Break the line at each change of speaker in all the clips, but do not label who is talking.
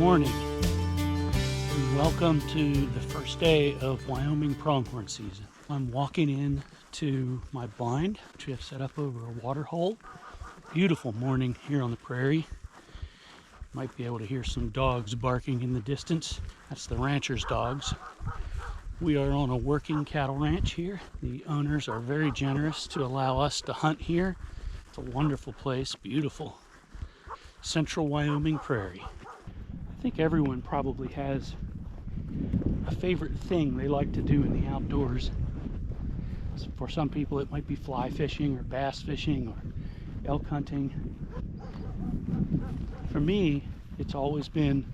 morning and welcome to the first day of Wyoming pronghorn season. I'm walking in to my blind, which we have set up over a water hole. Beautiful morning here on the prairie. Might be able to hear some dogs barking in the distance. That's the rancher's dogs. We are on a working cattle ranch here. The owners are very generous to allow us to hunt here. It's a wonderful place, beautiful. Central Wyoming prairie. I think everyone probably has a favorite thing they like to do in the outdoors. For some people it might be fly fishing or bass fishing or elk hunting. For me, it's always been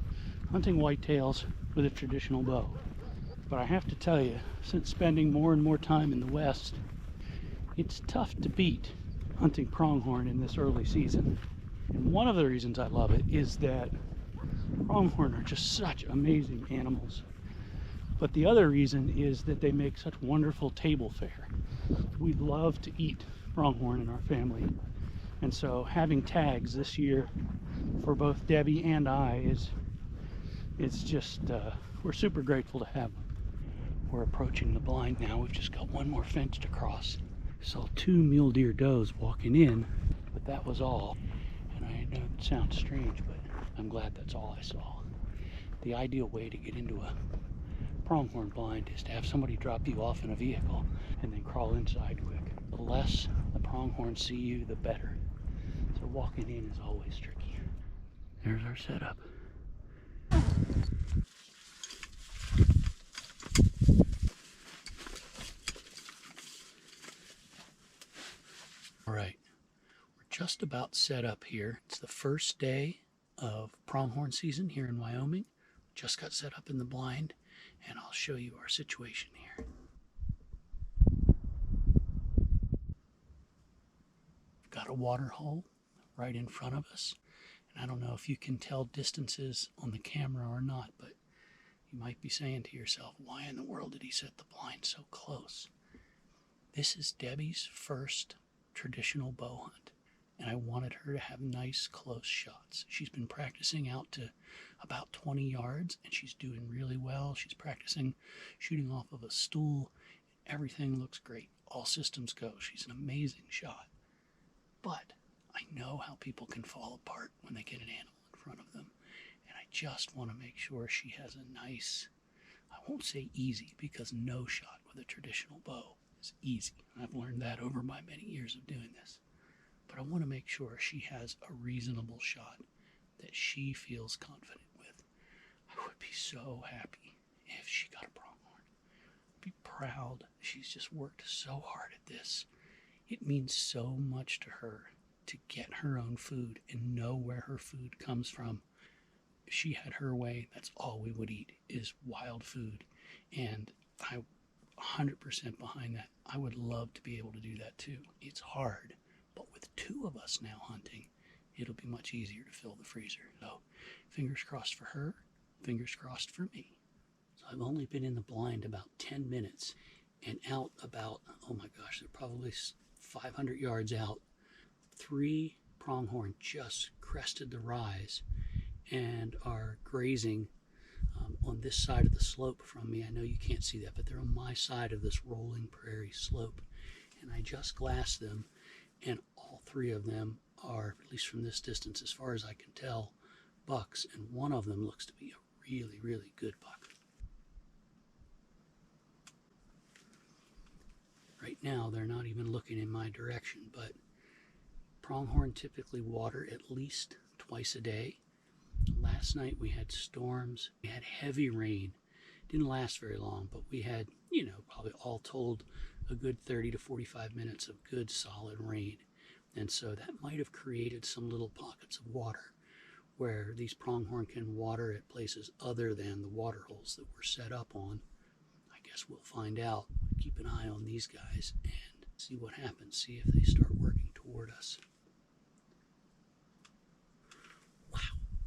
hunting whitetails with a traditional bow. But I have to tell you, since spending more and more time in the West, it's tough to beat hunting pronghorn in this early season. And one of the reasons I love it is that pronghorn are just such amazing animals. But the other reason is that they make such wonderful table fare. We love to eat pronghorn in our family. And so having tags this year for both Debbie and I it's just, we're super grateful to have them. We're approaching the blind now. We've just got one more fence to cross. Saw 2 mule deer does walking in, but that was all. And I know it sounds strange, but I'm glad that's all I saw. The ideal way to get into a pronghorn blind is to have somebody drop you off in a vehicle and then crawl inside quick. The less the pronghorns see you, the better. So walking in is always tricky. There's our setup. All right, we're just about set up here. It's the first day of pronghorn season here in Wyoming. Just got set up in the blind, and I'll show you our situation here. We've got a water hole right in front of us, and I don't know if you can tell distances on the camera or not, but you might be saying to yourself, why in the world did he set the blind so close? This is Debbie's first traditional bow hunt, and I wanted her to have nice close shots. She's been practicing out to about 20 yards, and she's doing really well. She's practicing shooting off of a stool. Everything looks great. All systems go. She's an amazing shot. But I know how people can fall apart when they get an animal in front of them, and I just want to make sure she has a nice, I won't say easy, because no shot with a traditional bow is easy. I've learned that over my many years of doing this. But I want to make sure she has a reasonable shot that she feels confident with. I would be so happy if she got a pronghorn. I'd be proud. She's just worked so hard at this. It means so much to her to get her own food and know where her food comes from. If she had her way, that's all we would eat is wild food. And I'm 100% behind that. I would love to be able to do that too. It's hard, but with 2 of us now hunting, it'll be much easier to fill the freezer. So fingers crossed for her, fingers crossed for me. So I've only been in the blind about 10 minutes and out about, oh my gosh, they're probably 500 yards out. 3 pronghorn just crested the rise and are grazing on this side of the slope from me. I know you can't see that, but they're on my side of this rolling prairie slope. And I just glassed them, and all 3 of them are, at least from this distance, as far as I can tell, bucks, and one of them looks to be a really, really good buck. Right now, they're not even looking in my direction, but pronghorn typically water at least twice a day. Last night we had storms, we had heavy rain. Didn't last very long, but we had, probably all told a good 30 to 45 minutes of good solid rain. And so that might have created some little pockets of water where these pronghorn can water at places other than the water holes that we're set up on. I guess we'll find out. Keep an eye on these guys and see what happens, see if they start working toward us.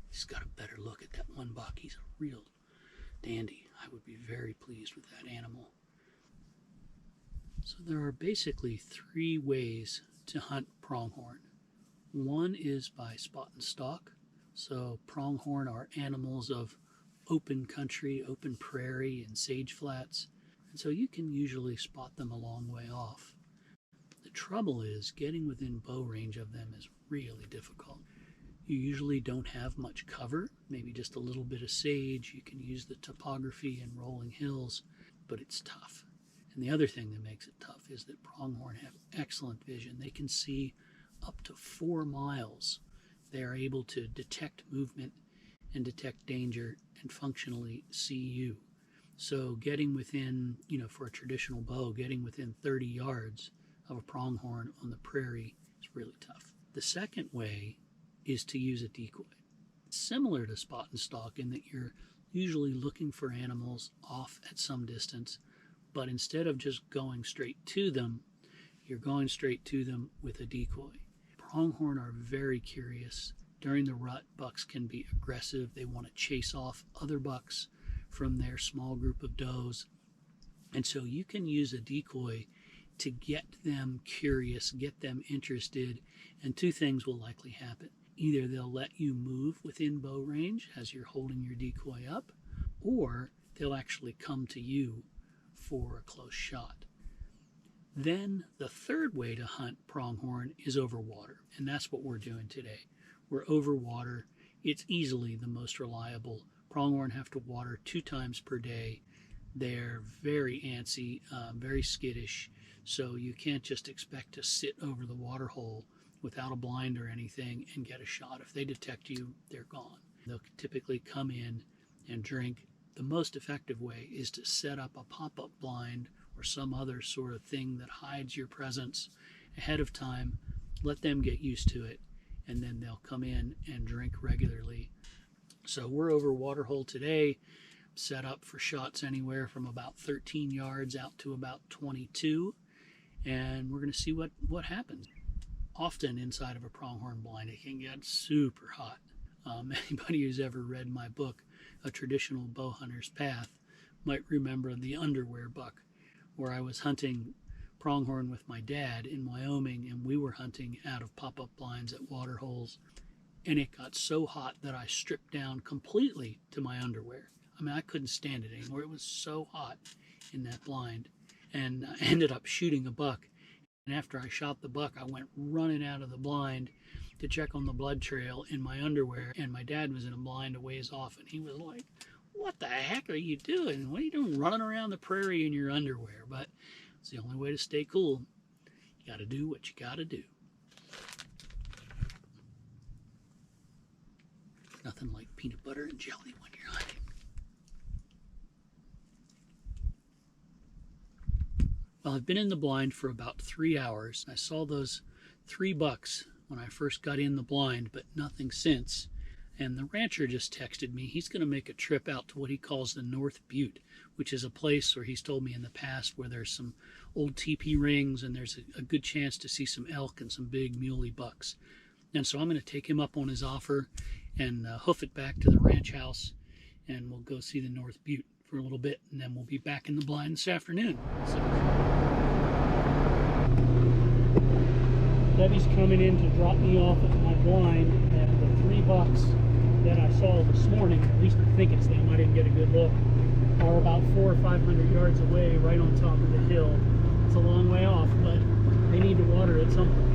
He's got a better look at that one buck. He's a real dandy. I would be very pleased with that animal. So there are basically 3 ways to hunt pronghorn. One is by spot and stalk, So pronghorn are animals of open country, open prairie, and sage flats, and so you can usually spot them a long way off. The trouble is getting within bow range of them is really difficult. You usually don't have much cover, maybe just a little bit of sage. You can use the topography and rolling hills, but it's tough. And the other thing that makes it tough is that pronghorn have excellent vision. They can see up to 4 miles. They are able to detect movement and detect danger and functionally see you. So getting within, for a traditional bow, getting within 30 yards of a pronghorn on the prairie is really tough. The second way is to use a decoy. It's similar to spot and stalk in that you're usually looking for animals off at some distance, but instead of just going straight to them, you're going straight to them with a decoy. Pronghorn are very curious. During the rut, bucks can be aggressive. They want to chase off other bucks from their small group of does. And so you can use a decoy to get them curious, get them interested, and two things will likely happen. Either they'll let you move within bow range as you're holding your decoy up, or they'll actually come to you for a close shot. Then the third way to hunt pronghorn is over water, and that's what we're doing today. We're over water. It's easily the most reliable. Pronghorn have to water 2 times per day. They're very antsy, very skittish, so you can't just expect to sit over the water hole without a blind or anything and get a shot. If they detect you, they're gone. They'll typically come in and drink. The most effective way is to set up a pop-up blind or some other sort of thing that hides your presence ahead of time. Let them get used to it, and then they'll come in and drink regularly. So we're over waterhole today, set up for shots anywhere from about 13 yards out to about 22, and we're going to see what happens. Often inside of a pronghorn blind, it can get super hot. Anybody who's ever read my book, A Traditional Bow Hunter's Path, might remember the underwear buck, where I was hunting pronghorn with my dad in Wyoming, and we were hunting out of pop-up blinds at water holes, and it got so hot that I stripped down completely to my underwear. I mean, I couldn't stand it anymore. It was so hot in that blind, and I ended up shooting a buck. And after I shot the buck, I went running out of the blind to check on the blood trail in my underwear, and my dad was in a blind a ways off, and he was like, "What the heck are you doing? What are you doing running around the prairie in your underwear?" But it's the only way to stay cool. You got to do what you got to do. Nothing like peanut butter and jelly when you're hunting. Well, I've been in the blind for about 3 hours. I saw those 3 bucks when I first got in the blind, but nothing since. And the rancher just texted me. He's going to make a trip out to what he calls the North Butte, which is a place where he's told me in the past where there's some old teepee rings and there's a good chance to see some elk and some big muley bucks. And so I'm going to take him up on his offer and hoof it back to the ranch house, and we'll go see the North Butte for a little bit, and then we'll be back in the blind this afternoon. So Debbie's coming in to drop me off at my blind, and the 3 bucks that I saw this morning, at least I think it's them, I didn't get a good look, are about 400 or 500 yards away, right on top of the hill. It's a long way off, but they need to water at some point.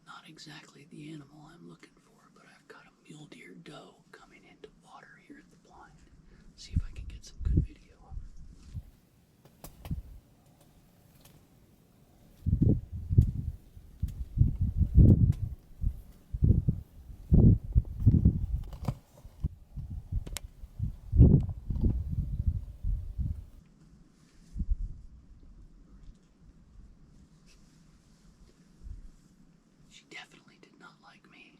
Not exactly the animal I'm looking for, but I've got a mule deer doe coming into water here at the blind. See if I can get some good video of her. She definitely did not like me.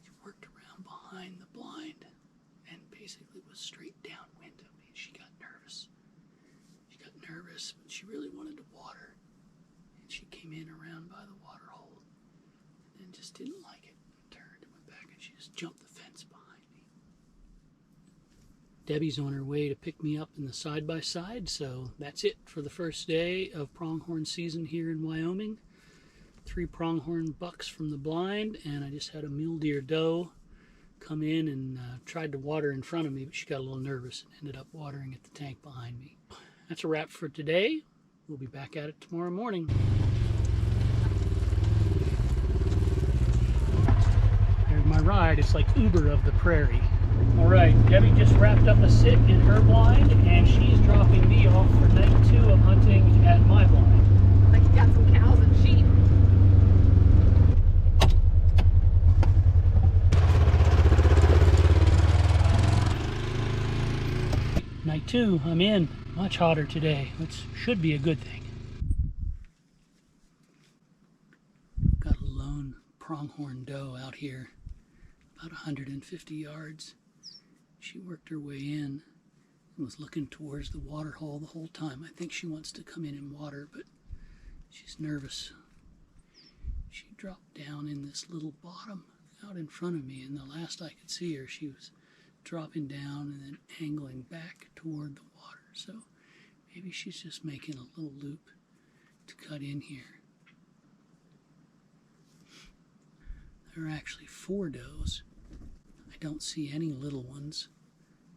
She worked around behind the blind and basically was she really wanted to water. And she came in around by the water hole and just didn't like it. And turned and went back, and she just jumped the fence behind me. Debbie's on her way to pick me up in the side-by-side, so that's it for the first day of pronghorn season here in Wyoming. 3 pronghorn bucks from the blind, and I just had a mule deer doe come in and tried to water in front of me, but she got a little nervous and ended up watering at the tank behind me. That's a wrap for today. We'll be back at it tomorrow morning. There's my ride. It's like Uber of the prairie. All right, Debbie just wrapped up a sit in her blind, and she's dropping me off for night 2 of hunting at my blind.
Like you got some cows and sheep.
Night 2, I'm in. Much hotter today, which should be a good thing. Got a lone pronghorn doe out here, about 150 yards. She worked her way in and was looking towards the water hole the whole time. I think she wants to come in and water, but she's nervous. She dropped down in this little bottom out in front of me, and the last I could see her, she was dropping down and then angling back toward the water. So maybe she's just making a little loop to cut in here. There are actually 4 does. I don't see any little ones.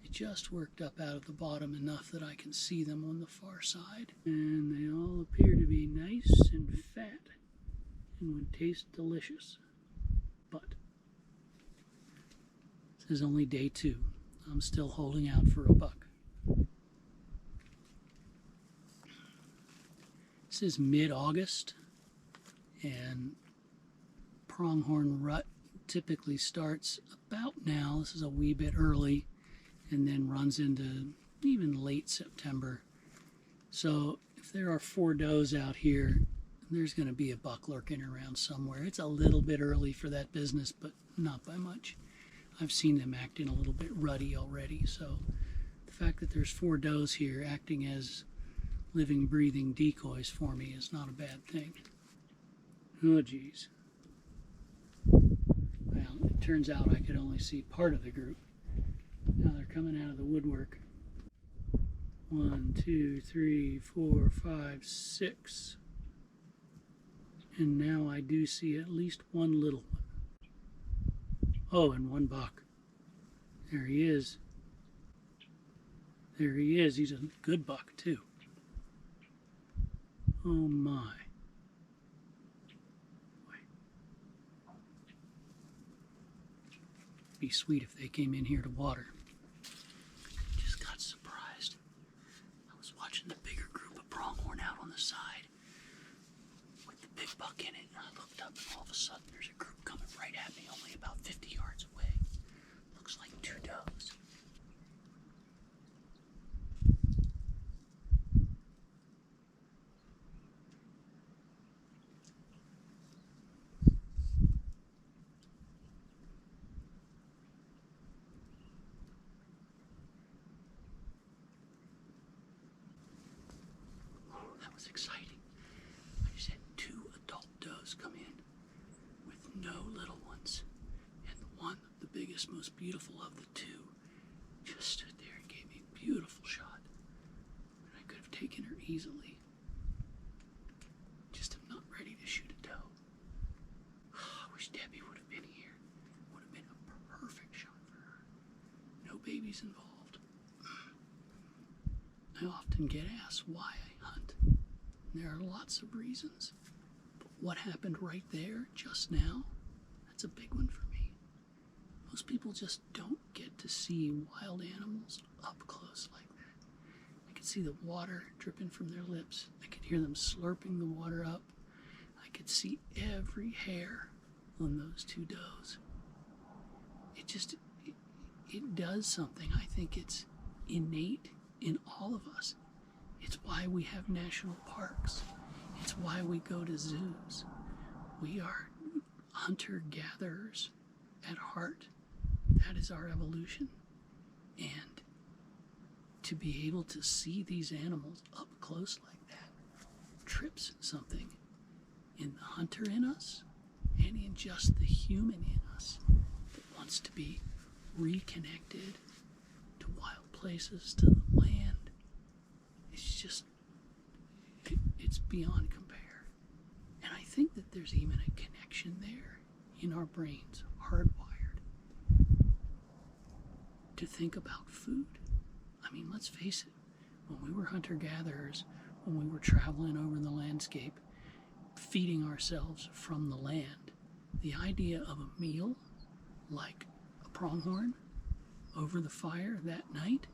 They just worked up out of the bottom enough that I can see them on the far side. And they all appear to be nice and fat and would taste delicious. But this is only day 2. I'm still holding out for a buck. This is mid-August, and pronghorn rut typically starts about now. This is a wee bit early, and then runs into even late September. So if there are 4 does out here, there's going to be a buck lurking around somewhere. It's a little bit early for that business, but not by much. I've seen them acting a little bit ruddy already, so the fact that there's 4 does here acting as living, breathing decoys for me is not a bad thing. Oh, geez. Well, it turns out I could only see part of the group. Now they're coming out of the woodwork. 1, 2, 3, 4, 5, 6. And now I do see at least 1 little one. Oh, and 1 buck. There he is. There he is. He's a good buck, too. Oh, my. Be sweet if they came in here to water. Just got surprised. I was watching the bigger group of pronghorn out on the side with the big buck in it, and I looked up, and all of a sudden there's a group coming right at me, only about 50 yards away. Looks like 2 does. That was exciting. I just had 2 adult does come in with no little ones. And the one, the biggest, most beautiful of the 2, just stood there and gave me a beautiful shot. And I could have taken her easily. Just am not ready to shoot a doe. I wish Debbie would have been here. Would have been a perfect shot for her. No babies involved. I often get asked why I hunt. There are lots of reasons. But what happened right there, just now, that's a big one for me. Most people just don't get to see wild animals up close like that. I could see the water dripping from their lips. I could hear them slurping the water up. I could see every hair on those 2 does. It does something. I think it's innate in all of us. It's why we have national parks. It's why we go to zoos. We are hunter-gatherers at heart. That is our evolution. And to be able to see these animals up close like that trips something in the hunter in us and in just the human in us that wants to be reconnected to wild places, to the land. It's just, it's beyond compare. And I think that there's even a connection there in our brains, hardwired, to think about food. I mean, let's face it, when we were hunter-gatherers, when we were traveling over the landscape, feeding ourselves from the land, the idea of a meal like a pronghorn over the fire that night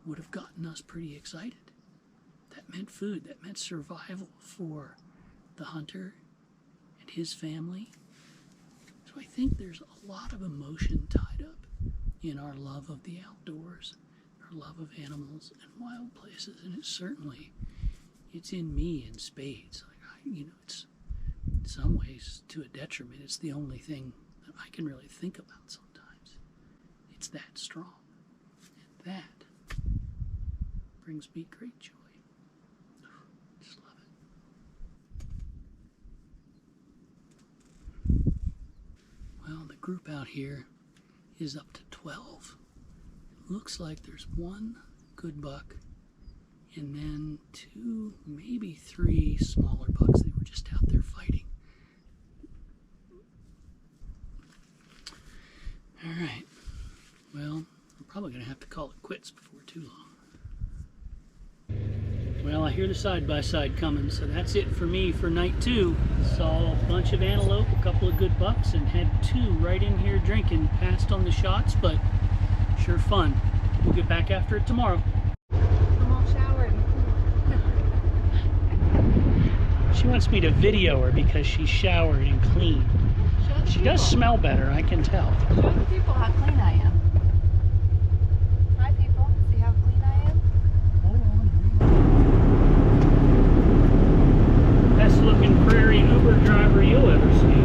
would have gotten us pretty excited. That meant food, that meant survival for the hunter and his family. So I think there's a lot of emotion tied up in our love of the outdoors, our love of animals and wild places, and it's in me in spades. Like it's in some ways to a detriment. It's the only thing that I can really think about sometimes. It's that strong, and that brings me great joy. Just love it. Well, the group out here is up to 12. It looks like there's one good buck and then 2, maybe 3 smaller bucks. They were just out there fighting. All right. Well, I'm probably going to have to call it quits before too long. Well, I hear the side-by-side coming, so that's it for me for night 2. Saw a bunch of antelope, a couple of good bucks, and had 2 right in here drinking. Passed on the shots, but sure fun. We'll get back after it tomorrow.
I'm all showered.
She wants me to video her because she's showered and clean. She does smell better, I can tell.
Show the people how clean I am. Hi people, see how clean I am?
Hold on. Best looking prairie Uber driver you'll ever see.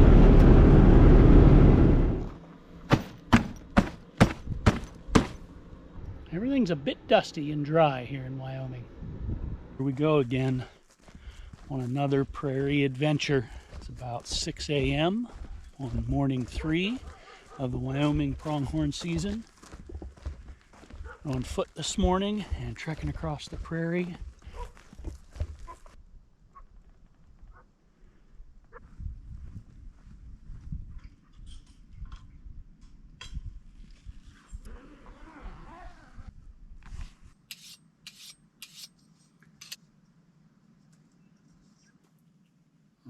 Everything's a bit dusty and dry here in Wyoming. Here we go again on another prairie adventure. It's about 6 a.m. on morning 3 of the Wyoming pronghorn season. On foot this morning and trekking across the prairie.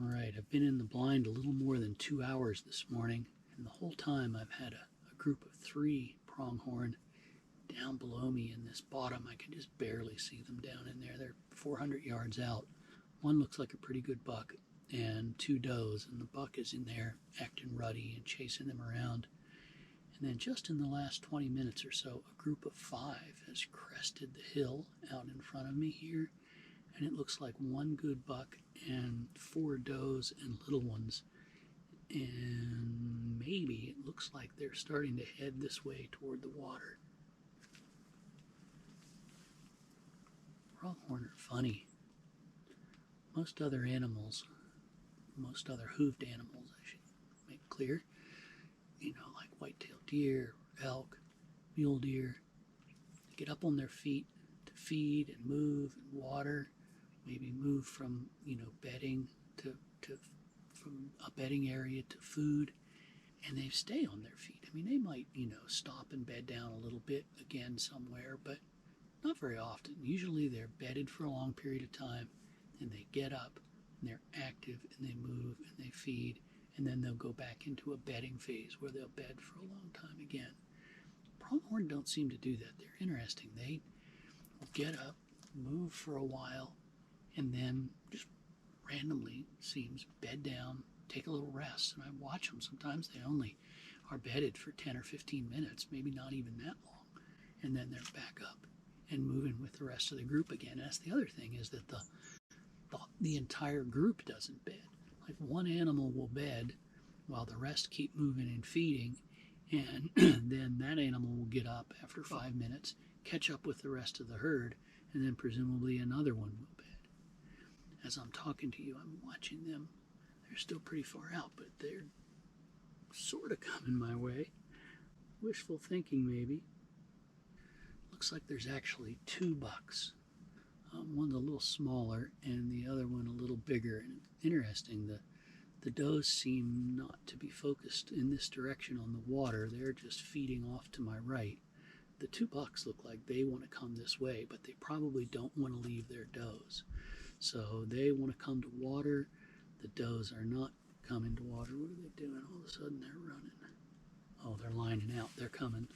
All right, I've been in the blind a little more than 2 hours this morning, and the whole time I've had a group of 3 pronghorn down below me in this bottom. I can just barely see them down in there. They're 400 yards out. One looks like a pretty good buck and 2 does, and the buck is in there acting ruddy and chasing them around. And then just in the last 20 minutes or so, a group of 5 has crested the hill out in front of me here. And it looks like 1 good buck and 4 does and little ones. And maybe it looks like they're starting to head this way toward the water. Pronghorn are funny. Most other animals, most other hooved animals, I should make clear, like white-tailed deer, elk, mule deer, they get up on their feet to feed and move and water. Maybe move from, bedding from a bedding area to food, and they stay on their feet. I mean, they might, stop and bed down a little bit again somewhere, but not very often. Usually they're bedded for a long period of time, and they get up, and they're active, and they move, and they feed, and then they'll go back into a bedding phase where they'll bed for a long time again. Pronghorn don't seem to do that. They're interesting. They will get up, move for a while, and then just randomly seems bed down, take a little rest. And I watch them. Sometimes they only are bedded for 10 or 15 minutes, maybe not even that long. And then they're back up and moving with the rest of the group again. And that's the other thing, is that the entire group doesn't bed. Like one animal will bed while the rest keep moving and feeding. And then that animal will get up after 5 minutes, catch up with the rest of the herd, and then presumably another one will bed. as I'm talking to you, I'm watching them. They're still pretty far out, but they're sort of coming my way. Wishful thinking, maybe. Looks like there's actually two bucks. One's a little smaller and the other one a little bigger. And it's interesting, the does seem not to be focused in this direction on the water. They're just feeding off to my right. The two bucks look like they want to come this way, but they probably don't want to leave their does. So they want to come to water. The does are not coming to water. What are they doing? All of a sudden they're running. Oh, they're lining out. They're coming.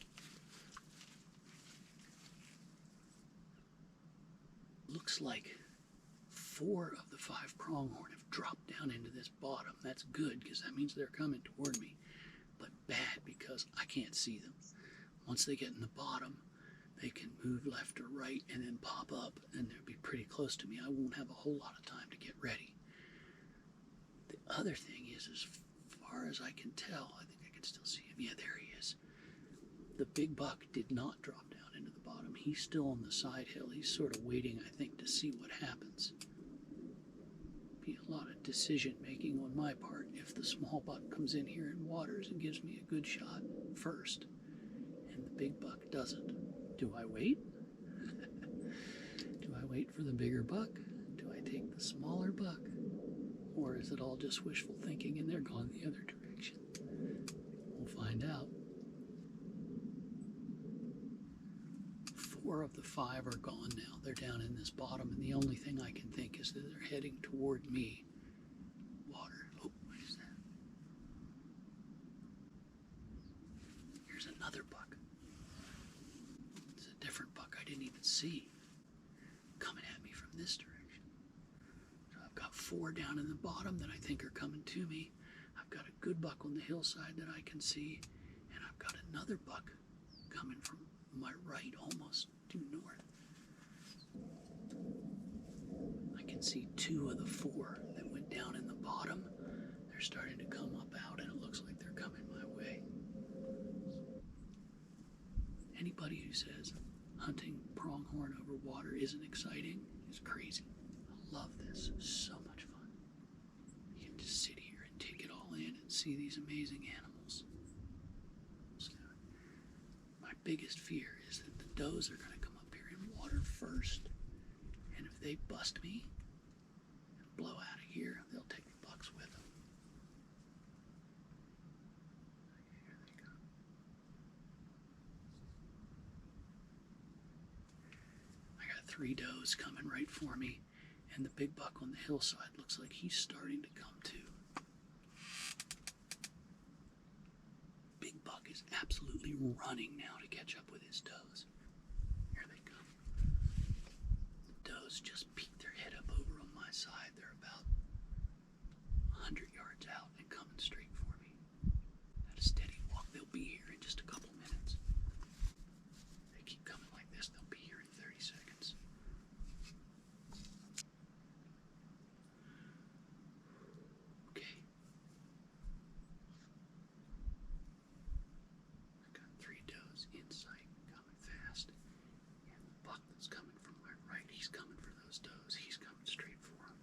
Looks like 4 of the 5 pronghorn have dropped down into this bottom. That's good because that means they're coming toward me, but bad because I can't see them. Once they get in the bottom, they can move left or right and then pop up, and they'll be pretty close to me. I won't have a whole lot of time to get ready. The other thing is, as far as I can tell, I think I can still see him. Yeah, there he is. The big buck did not drop down into the bottom. He's still on the side hill. He's sort of waiting, I think, to see what happens. Be a lot of decision making on my part if the small buck comes in here and waters and gives me a good shot first, and the big buck doesn't. Do I wait? Do I wait for the bigger buck? Do I take the smaller buck? Or is it all just wishful thinking and they're going the other direction? We'll find out. 4 of the 5 are gone now. They're down in this bottom, and the only thing I can think is that they're heading toward me. Water. Oh, what is that? Here's another buck. It's a different buck I didn't even see coming at me from this direction. So I've got 4 down in the bottom that I think are coming to me. I've got a good buck on the hillside that I can see, and I've got another buck coming from my right, almost due north. I can see 2 of the 4 that went down in the bottom. They're starting to come up out, and it looks like they're coming my way. Anybody who says hunting pronghorn over water isn't exciting is crazy. I love this. So much fun. You can just sit here and take it all in and see these amazing animals. So, my biggest fear is that the does are going to come up here and water first, and if they bust me and blow out of here, they'll take the bucks with them. Here they go. I got 3 does coming right for me, and the big buck on the hillside looks like he's starting to come too. Big buck is absolutely running now to catch up with his does. Here they come. The does just peeked their head up over on my side. They're about 100 yards out and coming straight for me. At a steady walk, they'll be here in just a couple minutes. They keep coming like this, they'll be here in 30 seconds. Okay. I've got 3 does in sight, coming fast. And the buck that's coming from my right, he's coming for those does. He's coming straight for them.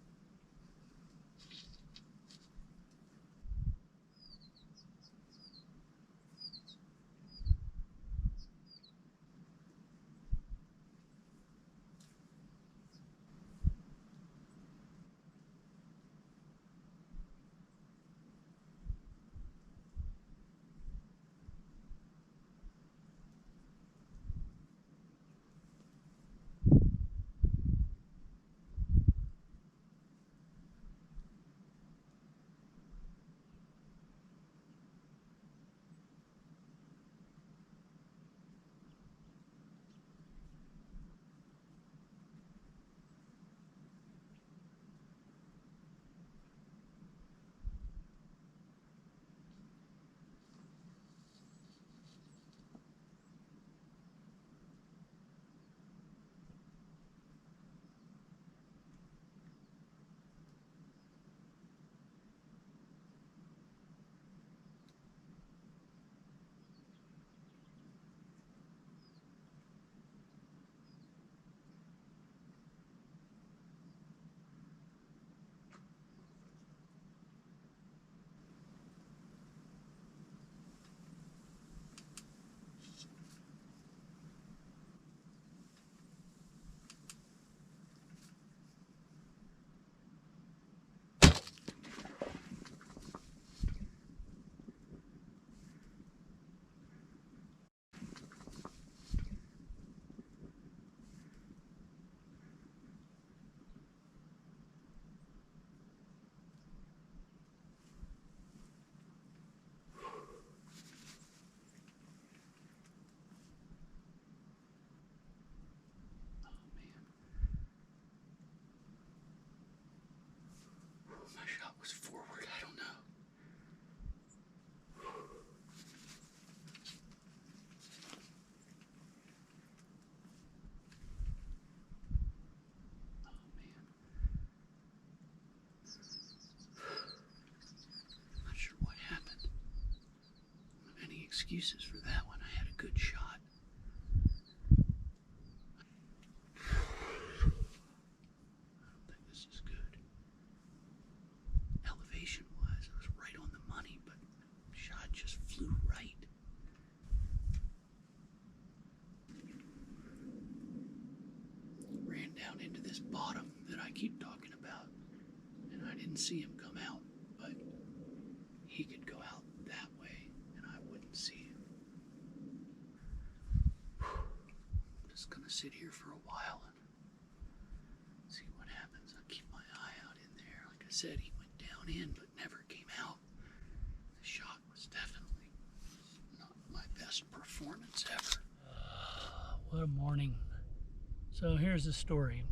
excuses for that one. I had a good shot. I don't think this is good. Elevation-wise, it was right on the money, but the shot just flew right. Ran down into this bottom that I keep talking about, and I didn't see him come out, but he could go out that way, and I wouldn't see him. I'm just gonna sit here for a while and see what happens. I'll keep my eye out in there. Like I said, he went down in, but never came out. The shot was definitely not my best performance ever. What a morning. So here's the story.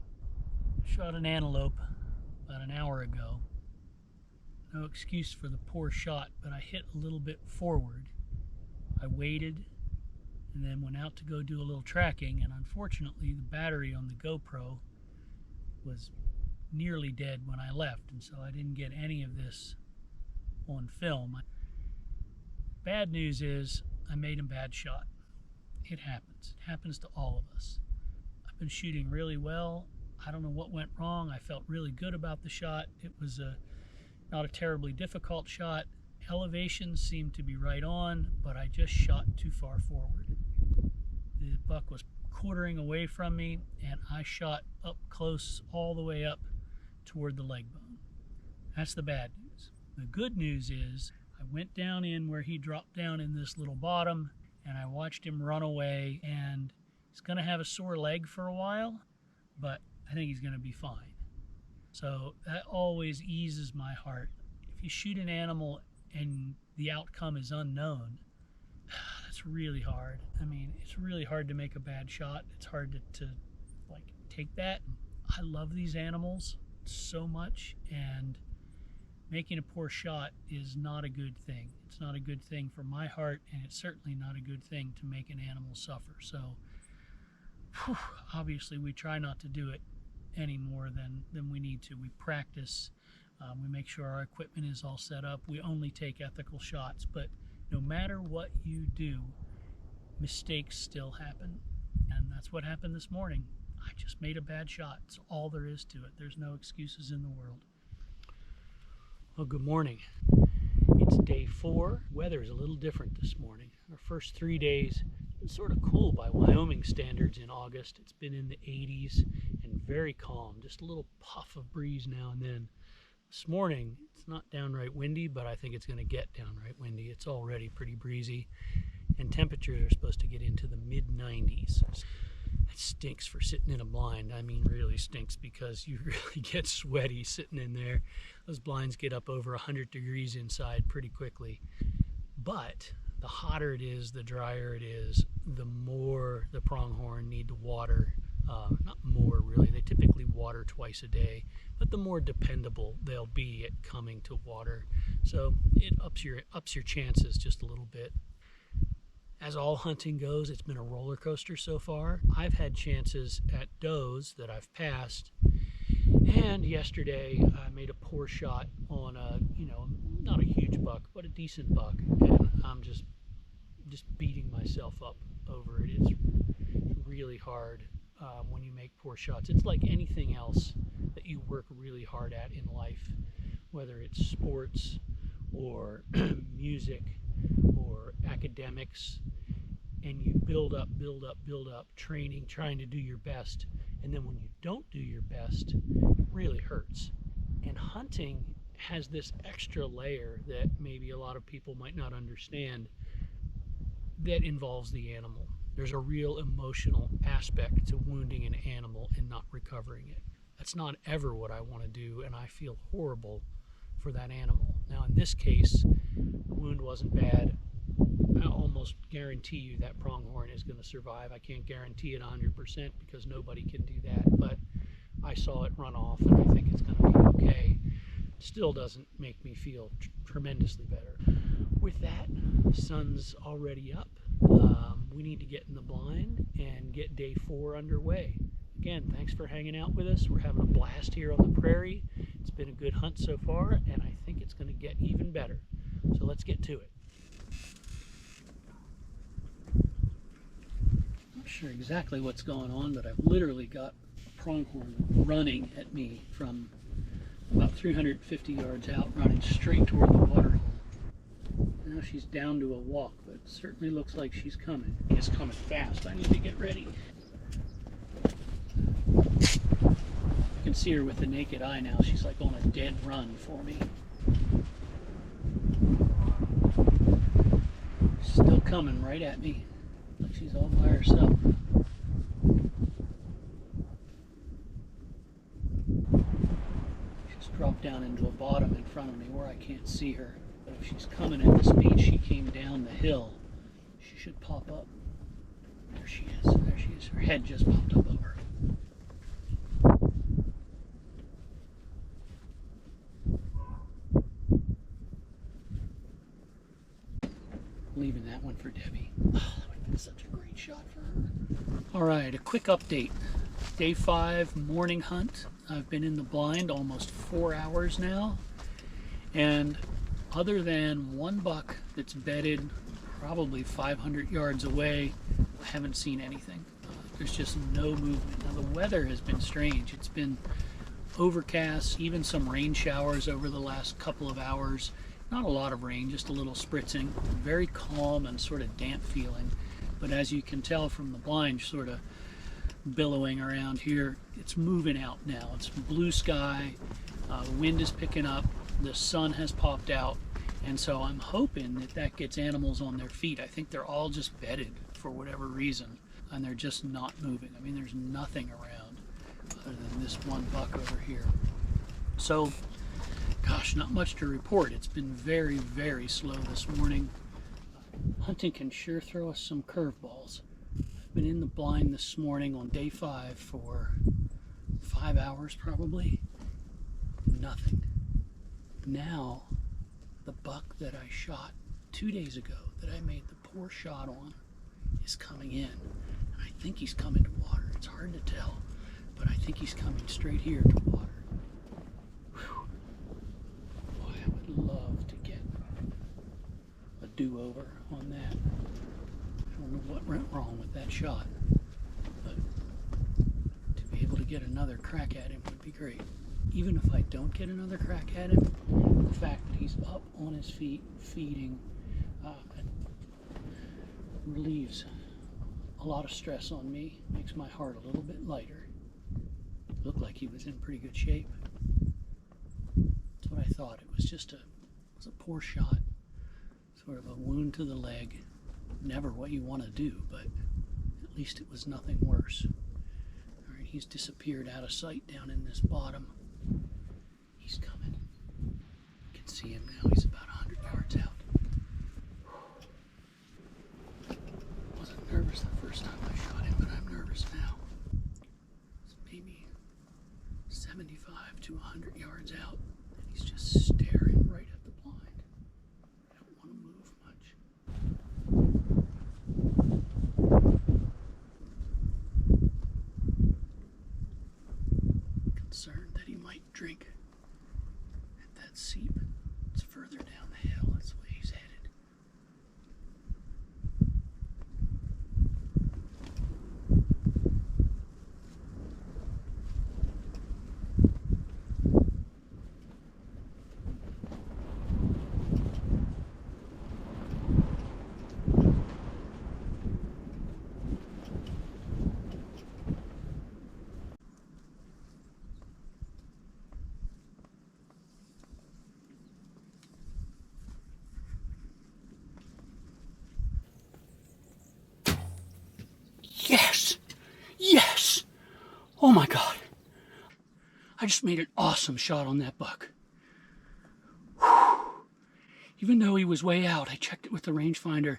Shot an antelope about an hour ago. No excuse for the poor shot, but I hit a little bit forward. I waited and then went out to go do a little tracking, and unfortunately the battery on the GoPro was nearly dead when I left, and so I didn't get any of this on film. Bad news is I made a bad shot. It happens. It happens to all of us. I've been shooting really well. I don't know what went wrong. I felt really good about the shot. It was not a terribly difficult shot. Elevations seemed to be right on, but I just shot too far forward. The buck was quartering away from me, and I shot up close all the way up toward the leg bone. That's the bad news. The good news is I went down in where he dropped down in this little bottom, and I watched him run away, and he's going to have a sore leg for a while, but I think he's going to be fine. So that always eases my heart. If you shoot an animal and the outcome is unknown, that's really hard. I mean, it's really hard to make a bad shot. It's hard to like take that. I love these animals so much, and making a poor shot is not a good thing. It's not a good thing for my heart, and it's certainly not a good thing to make an animal suffer. So obviously we try not to do it any more than we need to. We practice. We make sure our equipment is all set up. We only take ethical shots, but no matter what you do, mistakes still happen. And that's what happened this morning. I just made a bad shot. It's all there is to it. There's no excuses in the world. Well, good morning. It's day 4. Weather is a little different this morning. Our first 3 days, it's sort of cool by Wyoming standards in August. It's been in the 80s and very calm. Just a little puff of breeze now and then. This morning, it's not downright windy, but I think it's going to get downright windy. It's already pretty breezy, and temperatures are supposed to get into the mid-90s. That stinks for sitting in a blind. I mean, really stinks, because you really get sweaty sitting in there. Those blinds get up over 100 degrees inside pretty quickly. But the hotter it is, the drier it is, the more the pronghorn need to water. Not more, really. They typically water twice a day, but the more dependable they'll be at coming to water. So it ups your chances just a little bit. As all hunting goes, it's been a roller coaster so far. I've had chances at does that I've passed, and yesterday I made a poor shot on a, not a huge buck, but a decent buck, and I'm just beating myself up over it. It's really hard when you make poor shots. It's like anything else that you work really hard at in life, whether it's sports or music or academics, and you build up, training, trying to do your best, and then when you don't do your best, it really hurts. And hunting has this extra layer that maybe a lot of people might not understand, that involves the animal. There's a real emotional aspect to wounding an animal and not recovering it. That's not ever what I want to do, and I feel horrible for that animal. Now in this case, the wound wasn't bad. I almost guarantee you that pronghorn is going to survive. I can't guarantee it 100% because nobody can do that, but I saw it run off, and I think it's going to be okay. Still doesn't make me feel tremendously better. With that, the sun's already up. We need to get in the blind and get day 4 underway. Again, thanks for hanging out with us. We're having a blast here on the prairie. It's been a good hunt so far, and I think it's going to get even better. So let's get to it. sure exactly what's going on, but I've literally got a pronghorn running at me from about 350 yards out, running straight toward the waterhole. Now she's down to a walk, but it certainly looks like she's coming. It's coming fast. I need to get ready. You can see her with the naked eye now. She's like on a dead run for me. Still coming right at me. Like she's all by herself. She's dropped down into a bottom in front of me where I can't see her. But if she's coming at the speed she came down the hill, she should pop up. There she is. There she is. Her head just popped up over. Leaving that one for Debbie. Oh, that would have been such a great shot for her. All right, a quick update. Day 5 morning hunt. I've been in the blind almost 4 hours now, and other than one buck that's bedded probably 500 yards away, I haven't seen anything. There's just no movement. Now the weather has been strange. It's been overcast, even some rain showers over the last couple of hours. Not a lot of rain, just a little spritzing. Very calm and sort of damp feeling. But as you can tell from the blind sort of billowing around here, it's moving out now. It's blue sky, the wind is picking up, the sun has popped out, and so I'm hoping that that gets animals on their feet. I think they're all just bedded for whatever reason, and they're just not moving. I mean, there's nothing around other than this one buck over here. So, gosh, not much to report. It's been very, very slow this morning. Hunting can sure throw us some curveballs. I've been in the blind this morning on day 5 for 5 hours probably. Nothing. Now, the buck that I shot 2 days ago, that I made the poor shot on, is coming in. And I think he's coming to water. It's hard to tell, but I think he's coming straight here to water. Love to get a do-over on that. I don't know what went wrong with that shot, but to be able to get another crack at him would be great. Even if I don't get another crack at him, the fact that he's up on his feet feeding relieves a lot of stress on me, makes my heart a little bit lighter. Looked like he was in pretty good shape. What I thought. It was just a poor shot, sort of a wound to the leg. Never what you want to do, but at least it was nothing worse. All right, he's disappeared out of sight down in this bottom. He's coming. You can see him now. He's about 100 yards out. I wasn't nervous the first time I shot him, but I'm nervous now. It's maybe 75 to 100 yards out. He's just staring right at the blind. I don't want to move much. Concerned that he might drink at that seep. It's further down the hill. That's the way he's headed. Yes! Yes! Oh my God. I just made an awesome shot on that buck. Whew. Even though he was way out, I checked it with the rangefinder.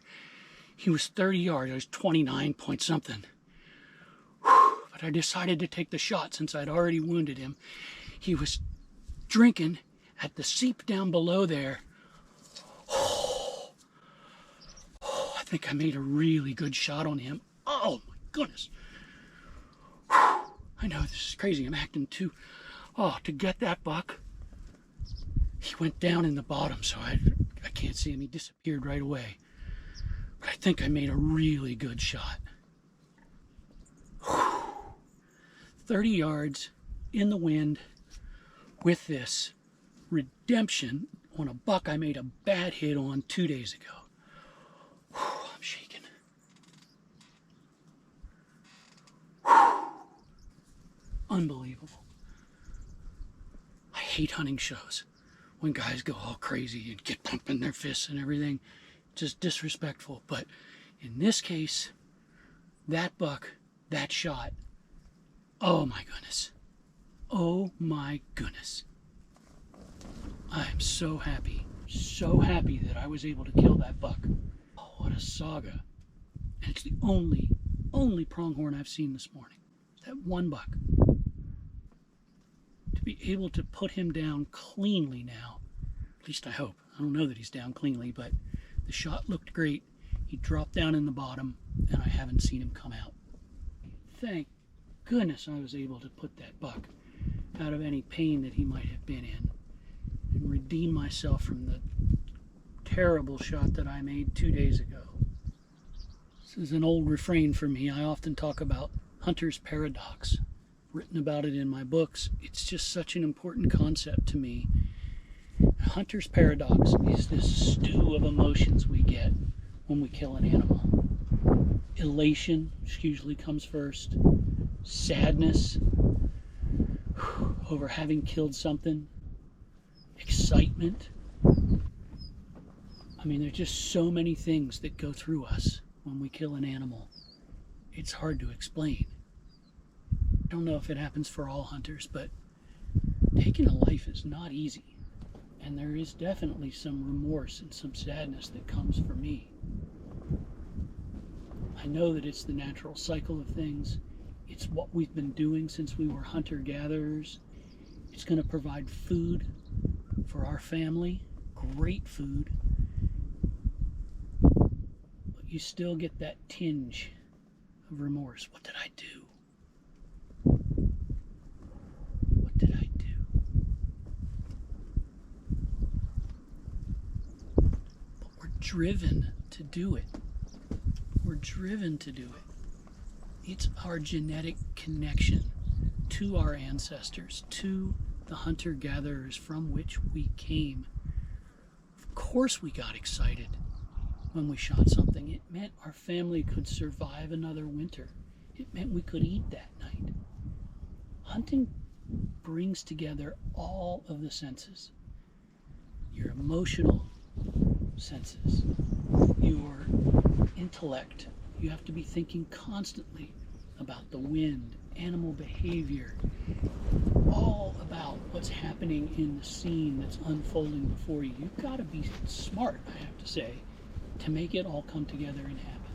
He was 30 yards. I was 29 point something. Whew. But I decided to take the shot since I'd already wounded him. He was drinking at the seep down below there. I think I made a really good shot on him. Oh my goodness. I know this is crazy. I'm acting too. Oh, to get that buck. He went down in the bottom, so I can't see him. He disappeared right away. But I think I made a really good shot. 30 yards in the wind with this redemption on a buck I made a bad hit on 2 days ago. Whew, I'm shaking. Whew. Unbelievable. I hate hunting shows when guys go all crazy and get pumping their fists and everything. Just disrespectful. But in this case, that buck, that shot, oh my goodness. Oh my goodness. I'm so happy that I was able to kill that buck. Oh, what a saga. And it's the only pronghorn I've seen this morning. That one buck. To be able to put him down cleanly now, at least I hope. I don't know that he's down cleanly, but the shot looked great. He dropped down in the bottom, and I haven't seen him come out. Thank goodness I was able to put that buck out of any pain that he might have been in and redeem myself from the terrible shot that I made 2 days ago. This is an old refrain for me. I often talk about hunter's paradox. Written about it in my books. It's just such an important concept to me. Hunter's paradox is this stew of emotions we get when we kill an animal. Elation, which usually comes first. Sadness over having killed something. Excitement. I mean, there's just so many things that go through us when we kill an animal. It's hard to explain. I don't know if it happens for all hunters, but taking a life is not easy. And there is definitely some remorse and some sadness that comes for me. I know that it's the natural cycle of things. It's what we've been doing since we were hunter-gatherers. It's going to provide food for our family, great food. But you still get that tinge of remorse. What did I do? What did I do? But we're driven to do it. We're driven to do it. It's our genetic connection to our ancestors, to the hunter-gatherers from which we came. Of course we got excited when we shot something. It meant our family could survive another winter. It meant we could eat that night. Hunting brings together all of the senses. Your emotional senses, your intellect. You have to be thinking constantly about the wind, animal behavior, all about what's happening in the scene that's unfolding before you. You've got to be smart, I have to say, to make it all come together and happen.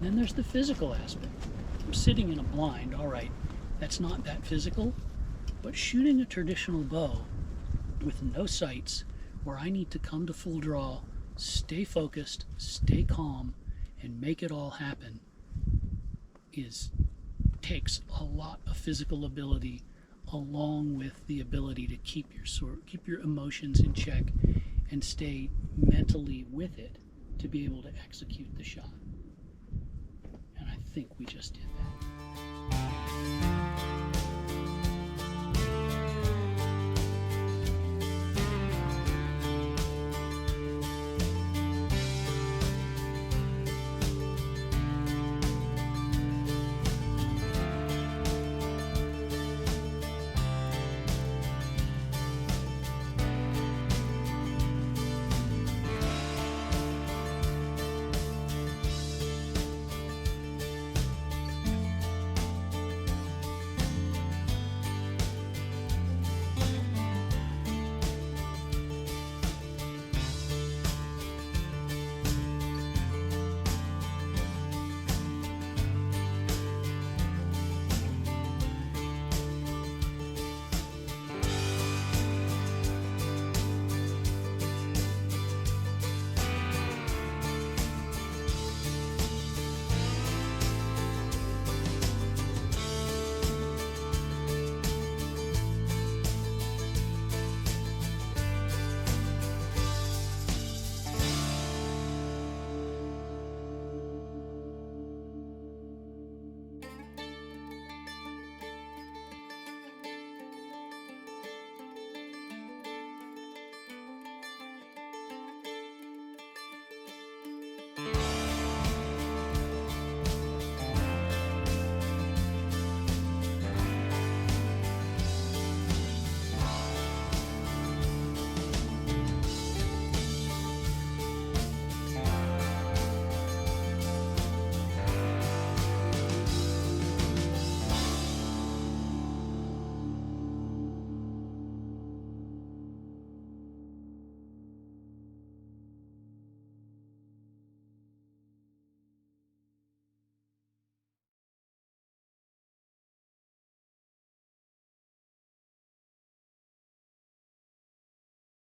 And then there's the physical aspect. I'm sitting in a blind, all right, that's not that physical, but shooting a traditional bow with no sights, where I need to come to full draw, stay focused, stay calm, and make it all happen, takes a lot of physical ability, along with the ability to keep your emotions in check and stay mentally with it to be able to execute the shot. And I think we just did that.